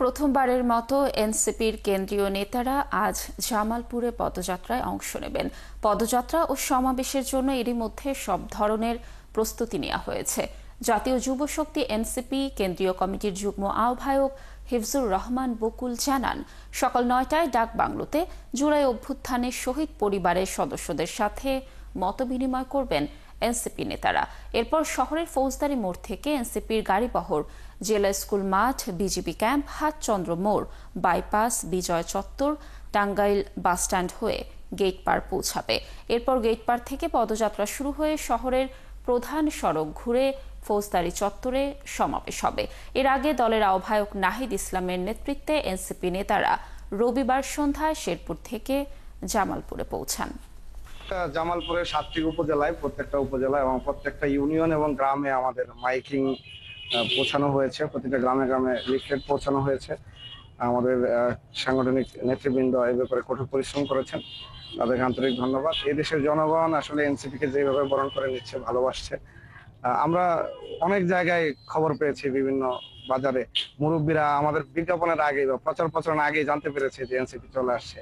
প্রথমবারের মতো এনসিপির কেন্দ্রীয় নেতারা আজ জামালপুরে পদযাত্রায় অংশ নেবেন। পদযাত্রা ও সমাবেশের জন্য এরই মধ্যে সব ধরনের প্রস্তুতি নেওয়া হয়েছে। জাতীয় যুব শক্তি এনসিপি কেন্দ্রীয় কমিটির যুগ্ম আহ্বায়ক হিফজুর রহমান বকুল জানান, সকাল ৯টায় ডাকবাংলোতে জুলাই অভ্যুত্থানে শহীদ পরিবারের সদস্যদের সাথে মতবিনিময় করবেন এনসিপি নেতারা। এরপর শহরের ফৌজদারি মোড় থেকে এনসিপির গাড়িবহর জেলা স্কুল মাঠ, বিজিবি ক্যাম্প, হাটচন্দ্র মোড়, বাইপাস, বিজয় চত্বর, টাঙ্গাইল বাসস্ট্যান্ড হয়ে গেট পার পৌঁছাবে। এরপর গেট পার থেকে পদযাত্রা শুরু হয়ে শহরের প্রধান সড়ক ঘুরে ফৌজদারি চত্বরে সমাবেশ হবে। এর আগে দলের আহ্বায়ক নাহিদ ইসলামের নেতৃত্বে এনসিপি নেতারা রবিবার সন্ধ্যায় শেরপুর থেকে জামালপুরে পৌঁছান। জামালপুরের 7টি উপজেলায়, প্রত্যেকটা উপজেলা এবং প্রত্যেকটা ইউনিয়ন এবং গ্রামে আমাদের মাইকিং পৌঁছানো হয়েছে। প্রতিটা গ্রামে গ্রামে লিফলেট পৌঁছানো হয়েছে। আমাদের সাংগঠনিক নেতৃবৃন্দ এ ব্যাপারে কঠোর পরিশ্রম করেছেন, তাদেরকে আন্তরিক ধন্যবাদ। এই দেশের জনগণ আসলে এনসিপি কে যেভাবে বরণ করে নিচ্ছে, ভালোবাসছে। আমরা অনেক জায়গায় খবর পেয়েছি, বিভিন্ন বাজারে মুরব্বীরা আমাদের বিজ্ঞাপনের আগে বা প্রচার প্রচারণা আগেই জানতে পেরেছে যে এনসিপি চলে আসছে।